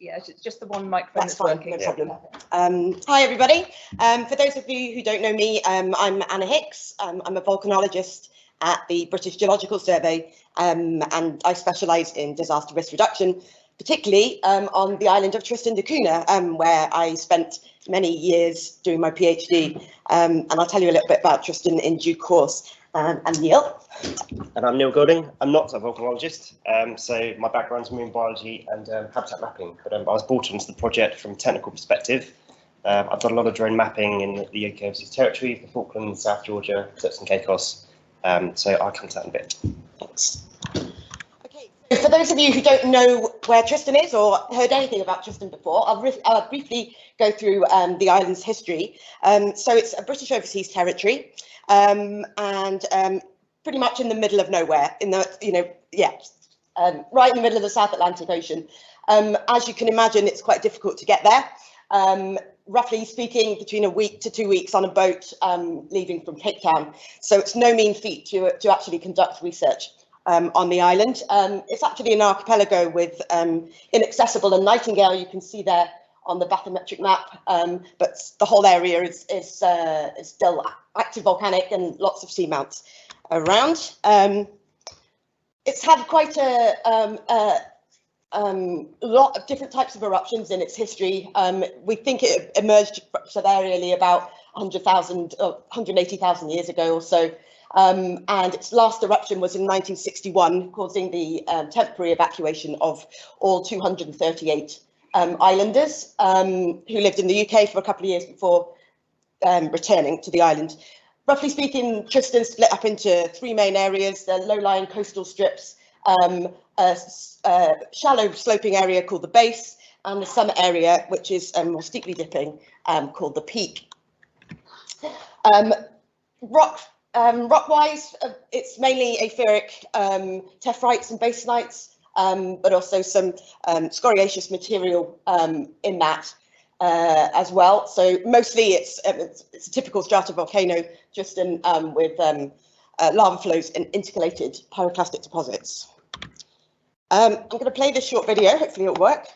Yeah, it's just the one microphone that's fine, working. no problem. Hi everybody. For those of you who don't know me, I'm Anna Hicks. I'm a volcanologist at the British Geological Survey, and I specialise in disaster risk reduction, particularly on the island of Tristan da Cunha, where I spent many years doing my PhD. And I'll tell you a little bit about Tristan in due course. And Neil. And I'm Neil Golding. I'm not a volcanologist, so my background's marine biology and habitat mapping, but I was brought into the project from a technical perspective. I've done a lot of drone mapping in the UK overseas territory, the Falklands, South Georgia, Turks and Caicos, so I'll come to that in a bit. Thanks. Okay, so for those of you who don't know where Tristan is or heard anything about Tristan before, I'll briefly go through the island's history. So it's a British overseas territory. Pretty much in the middle of nowhere, in the right in the middle of the South Atlantic Ocean. As you can imagine, it's quite difficult to get there. Roughly speaking, between a week to 2 weeks on a boat leaving from Cape Town. So it's no mean feat to actually conduct research on the island. It's actually an archipelago with Inaccessible and Nightingale. You can see there on the bathymetric map, but the whole area is still active volcanic and lots of seamounts around. It's had quite a lot of different types of eruptions in its history. We think it emerged really about 100,000 or 180,000 years ago or so. And its last eruption was in 1961, causing the temporary evacuation of all 238 islanders who lived in the UK for a couple of years before returning to the island. Roughly speaking, Tristan split up into three main areas: the low-lying coastal strips, a shallow sloping area called the base, and the summit area, which is more steeply dipping, called the peak. Rock-wise, it's mainly apheric tephrites and basanites, but also some scoriaceous material in that as well. So mostly it's a typical stratovolcano, just with lava flows and intercalated pyroclastic deposits. I'm going to play this short video, hopefully it'll work.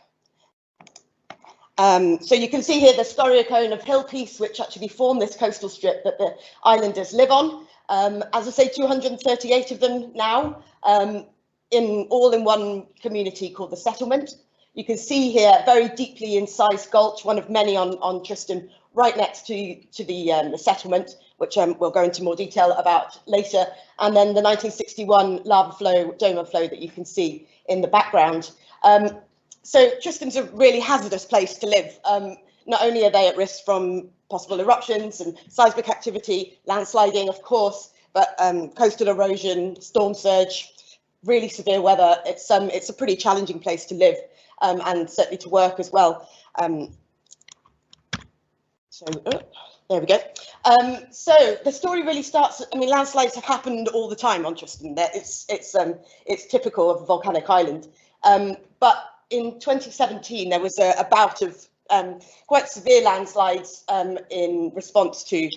So you can see here the scoria cone of hill piece, which actually form this coastal strip that the islanders live on. As I say, 238 of them now, all in one community called the settlement. You can see here very deeply incised gulch, one of many on Tristan, right next to the settlement, which we'll go into more detail about later. And then the 1961 lava flow, doma flow that you can see in the background. So Tristan's a really hazardous place to live. Not only are they at risk from possible eruptions and seismic activity, landsliding, of course, but coastal erosion, storm surge, really severe weather. It's a pretty challenging place to live and certainly to work as well. There we go. So the story really starts. I mean, landslides have happened all the time on Tristan. It's typical of a volcanic island. But in 2017, there was a bout of quite severe landslides in response to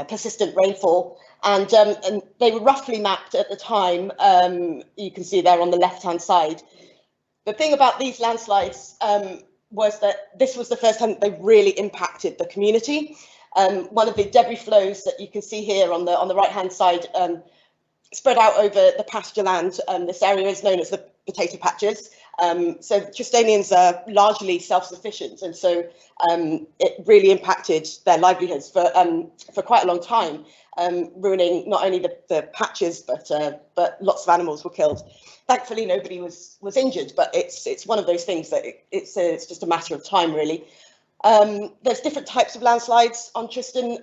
persistent rainfall, and they were roughly mapped at the time. You can see there on the left-hand side. The thing about these landslides was that this was the first time that they really impacted the community. One of the debris flows that you can see here on the right-hand side spread out over the pasture land. This area is known as the potato patches. So Tristanians are largely self-sufficient, and so it really impacted their livelihoods for quite a long time, ruining not only the patches, but lots of animals were killed. Thankfully, nobody was injured, but it's one of those things that it's just a matter of time, really. There's different types of landslides on Tristan.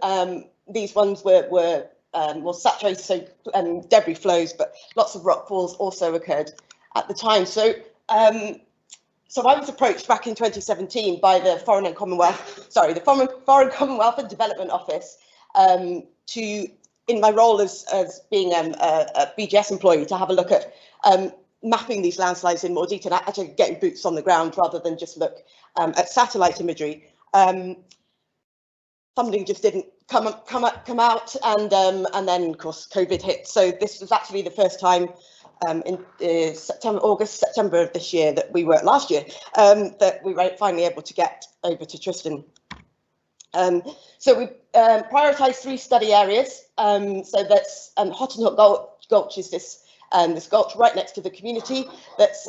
These ones were more saturated, so debris flows, but lots of rock falls also occurred at the time. So I was approached back in 2017 by the Foreign Commonwealth and Development Office in my role as being a BGS employee, to have a look at mapping these landslides in more detail, actually getting boots on the ground rather than just look at satellite imagery. Funding just didn't come out, and then of course COVID hit. So this was actually the first time in September of this year that we were last year, that we were finally able to get over to Tristan. So we prioritised 3 study areas. So that's Hottentot Gulch is this gulch right next to the community. That's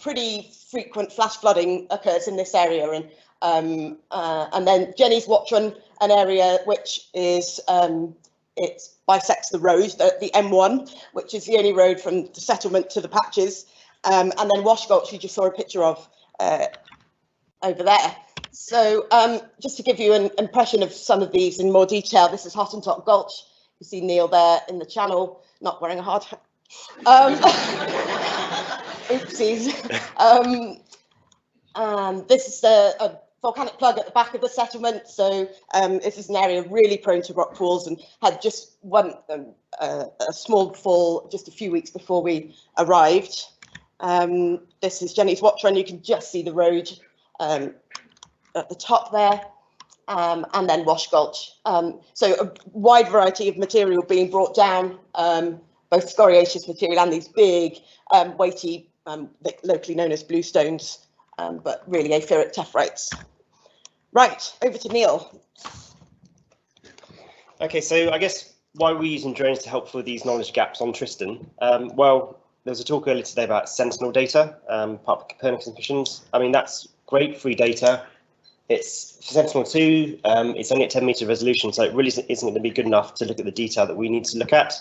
pretty frequent flash flooding occurs in this area, and then Jenny's Watron, an area which is it bisects the road, the M1, which is the only road from the settlement to the patches, and then Wash Gulch, you just saw a picture of over there. So just to give you an impression of some of these in more detail, this is Hottentot Gulch. You see Neil there in the channel, not wearing a hard hat. Oopsies. And this is a volcanic plug at the back of the settlement. So this is an area really prone to rock falls and had just a small fall just a few weeks before we arrived. This is Jenny's Watron. You can just see the road at the top there, and then Wash Gulch. So a wide variety of material being brought down, both scoriaceous material and these big, weighty, locally known as bluestones, but really apheric tephrites. Right, over to Neil. Okay, so I guess why are we using drones to help fill these knowledge gaps on Tristan? Well, there was a talk earlier today about Sentinel data, part of Copernicus missions. I mean, that's great free data. It's for Sentinel-2, it's only at 10-meter resolution, so it really isn't going to be good enough to look at the detail that we need to look at,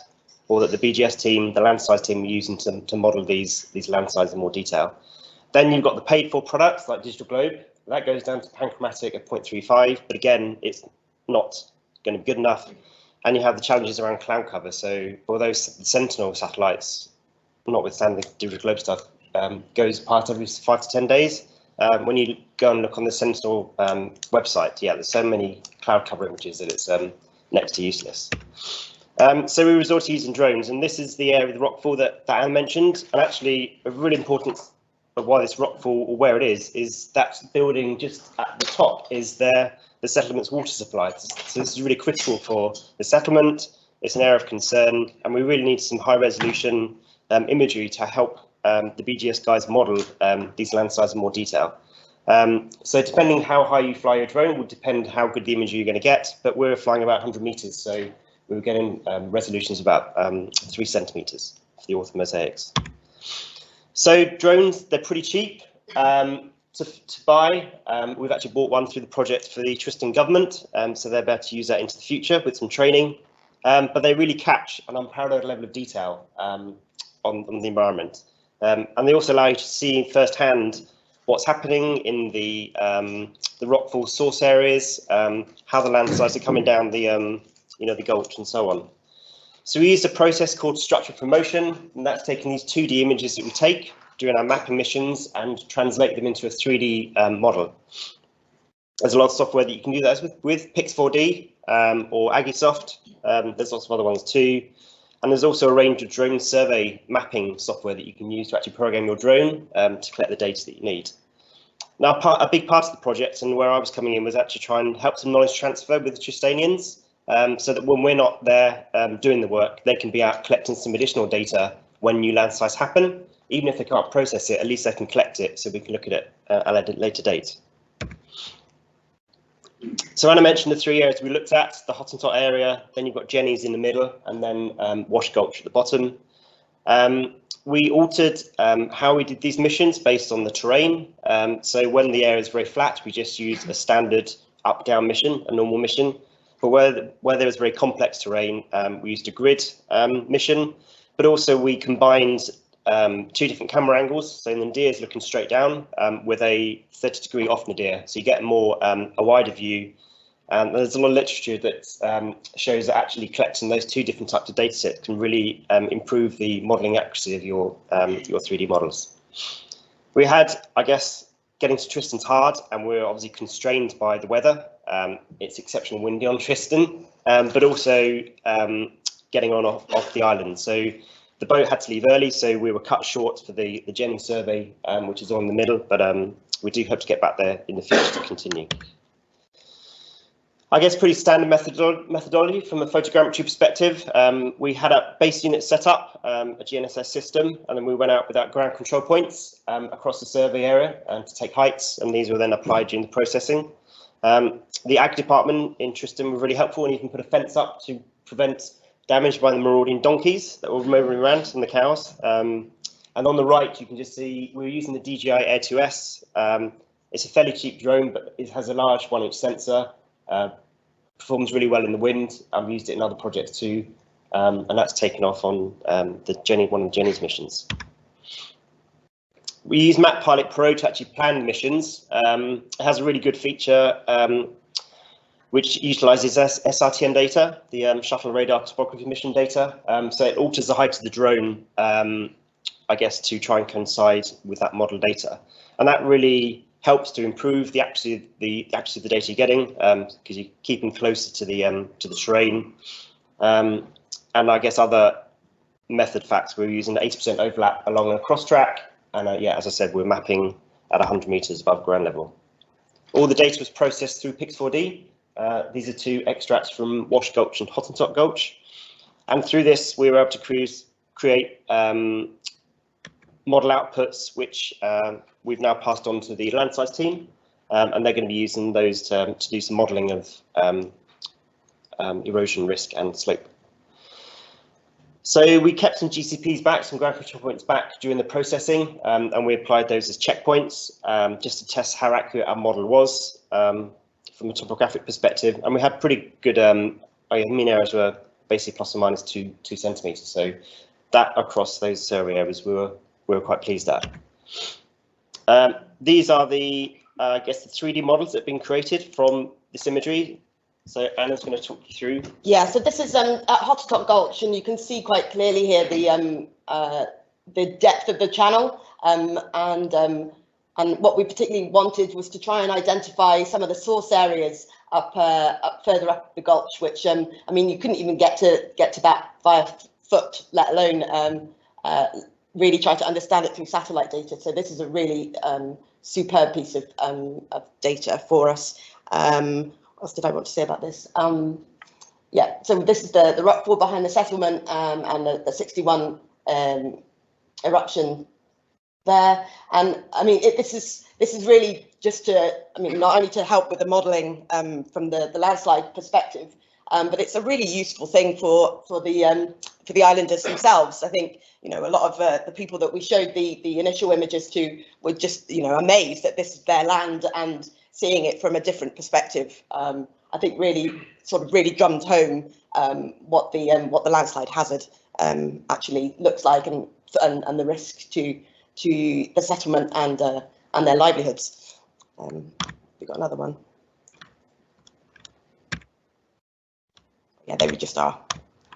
or that the BGS team, the land size team, are using to model these land size in more detail. Then you've got the paid-for products like Digital Globe. That goes down to panchromatic at 0.35, but again, it's not going to be good enough. And you have the challenges around cloud cover. So for those Sentinel satellites, notwithstanding the Digital Globe stuff, goes past every 5 to 10 days. When you go and look on the Sentinel website, yeah, there's so many cloud cover images that it's next to useless. So we resort to using drones, and this is the area of the rockfall that Anne mentioned. And actually, a really important of why this rockfall, or where it is that building just at the top is the settlement's water supply. So this is really critical for the settlement. It's an area of concern, and we really need some high resolution imagery to help the BGS guys model these land sizes in more detail. So depending how high you fly your drone will depend how good the imagery you're going to get, but we're flying about 100 meters, so we were getting resolutions about 3 centimeters for the ortho mosaics. So drones, they're pretty cheap to buy. We've actually bought one through the project for the Tristan government, so they're better to use that into the future with some training, but they really catch an unparalleled level of detail on the environment. And they also allow you to see firsthand what's happening in the rockfall source areas, how the landslides are coming down the the gulch and so on. So we used a process called structure from motion, and that's taking these 2D images that we take during our mapping missions and translate them into a 3D model. There's a lot of software that you can do that with Pix4D or Agisoft. There's lots of other ones too. And there's also a range of drone survey mapping software that you can use to actually program your drone to collect the data that you need. Now, a big part of the project and where I was coming in was actually try and help some knowledge transfer with the Tristanians, so that when we're not there doing the work, they can be out collecting some additional data when new landslides happen. Even if they can't process it, at least they can collect it so we can look at it at a later date. So Anna mentioned the 3 areas we looked at, the Hottentot area, then you've got Jenny's in the middle, and then Wash Gulch at the bottom. We altered how we did these missions based on the terrain. So when the area is very flat, we just used a standard up-down mission, a normal mission. But where there was very complex terrain, we used a grid mission, but also we combined 2 different camera angles. So the nadir is looking straight down with a 30-degree off nadir, so you get more a wider view. And there's a lot of literature that shows that actually collecting those 2 different types of data sets can really improve the modelling accuracy of your 3D models. We had, I guess, getting to Tristan's hard, and we're obviously constrained by the weather. It's exceptionally windy on Tristan, but also getting on off the island. So the boat had to leave early, so we were cut short for the Jenny survey, which is on the middle, but we do hope to get back there in the future to continue. I guess pretty standard methodology from a photogrammetry perspective. We had a base unit set up, a GNSS system, and then we went out with our ground control points across the survey area to take heights, and these were then applied during the processing. The ag department in Tristan were really helpful, and you can put a fence up to prevent damage by the marauding donkeys that were moving around and the cows. And on the right, you can just see we were using the DJI Air 2S. It's a fairly cheap drone, but it has a large 1-inch sensor. Performs really well in the wind. I've used it in other projects too, and that's taken off on one of Jenny's missions. We use Map Pilot Pro to actually plan the missions. It has a really good feature which utilises SRTM data, the shuttle radar topography mission data. So it alters the height of the drone, I guess, to try and coincide with that model data, and that really helps to improve the accuracy of the data you're getting, because you're keeping closer to the terrain. And I guess other method facts, we're using 80% overlap along a cross track, and yeah, as I said, we're mapping at 100 meters above ground level. All the data was processed through Pix4D. These are 2 extracts from Wash Gulch and Hottentot Gulch, and through this we were able to create model outputs, which we've now passed on to the landslides team, and they're going to be using those to do some modelling of erosion risk and slope. So we kept some GCPs back, some ground control points back during the processing, and we applied those as checkpoints just to test how accurate our model was from a topographic perspective. And we had pretty good, mean errors were basically plus or minus 2 centimetres. So that across those survey areas we were quite pleased at. These are the, I guess, the 3D models that have been created from this imagery. So Anna's going to talk you through. Yeah, so this is at Hottentot Gulch, and you can see quite clearly here the depth of the channel, and what we particularly wanted was to try and identify some of the source areas up further up the gulch, which I mean, you couldn't even get to that via foot, let alone really try to understand it through satellite data. So this is a really superb piece of data for us. What else did I want to say about this? Yeah, so this is the rockfall behind the settlement, and the 61 eruption there. And I mean, this is really just to, I mean, not only to help with the modelling from the landslide perspective, but it's a really useful thing for the islanders themselves. I think, you know, a lot of the people that we showed the initial images to were just, you know, amazed that this is their land, and seeing it from a different perspective, I think really drummed home what the landslide hazard actually looks like, and the risk to the settlement and their livelihoods. We got another one. Yeah, there we just are.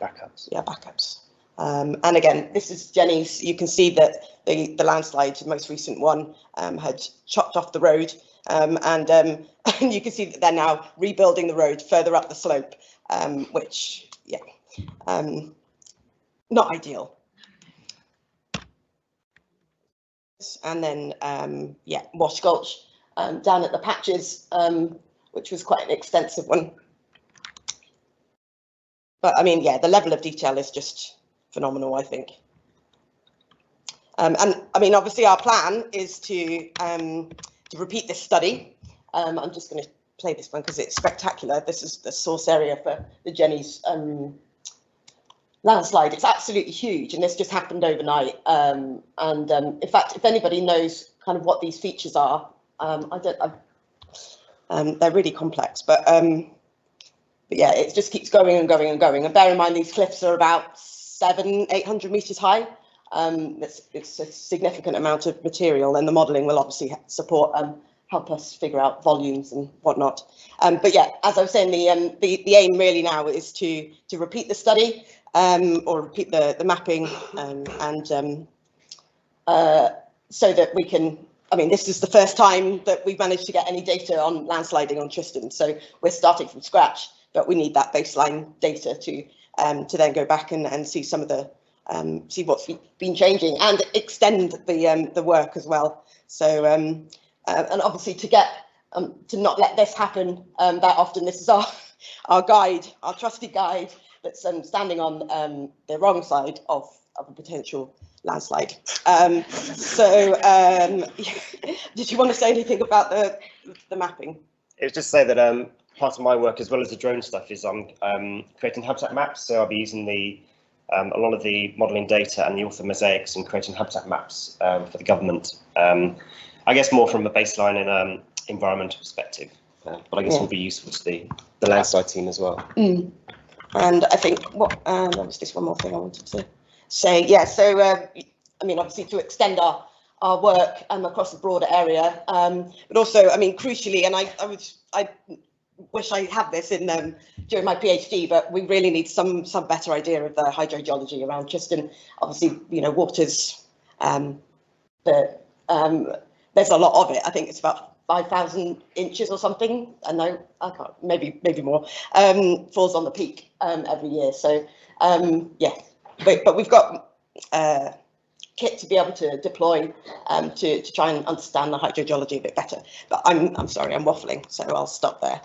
Backups. Yeah, backups. And again, this is Jenny's. You can see that the landslide, the most recent one, had chopped off the road, and you can see that they're now rebuilding the road further up the slope, which, yeah, not ideal. And then, yeah, Wash Gulch down at the patches, which was quite an extensive one. But I mean, yeah, the level of detail is just phenomenal, I think. And I mean, obviously, our plan is to repeat this study. I'm just going to play this one because it's spectacular. This is the source area for the Jenny's landslide. It's absolutely huge, and this just happened overnight. And in fact, if anybody knows kind of what these features are, they're really complex, but yeah, it just keeps going and going and going. And bear in mind, these cliffs are about 700-800 meters high. It's a significant amount of material, and the modelling will obviously support help us figure out volumes and whatnot. But yeah, as I was saying, the aim really now is to repeat the study, or repeat the mapping, so that we can. I mean, this is the first time that we've managed to get any data on landsliding on Tristan, so we're starting from scratch. But we need that baseline data to then go back and see some of the see what's been changing, and extend the work as well. So and obviously to get to not let this happen that often. This is our our guide, our trusty guide, that's standing on the wrong side of a potential landslide. Did you want to say anything about the mapping? It was just to say that part of my work, as well as the drone stuff, is I'm creating habitat maps. So I'll be using a lot of the modelling data and the author mosaics and creating habitat maps for the government. I guess more from a baseline and environmental perspective, but I guess will be useful to the landslide team as well. Mm. And I think there was just one more thing I wanted to say. Yeah, so I mean, obviously to extend our work across the broader area, but also, I mean, crucially, and I wish I had this in during my PhD, but we really need some better idea of the hydrogeology around Tristan. Obviously, you know, waters, there's a lot of it. I think it's about 5,000 inches or something. I know, I can't, maybe more, falls on the peak every year. So yeah, but we've got kit to be able to deploy to try and understand the hydrogeology a bit better. But I'm sorry, I'm waffling, so I'll stop there.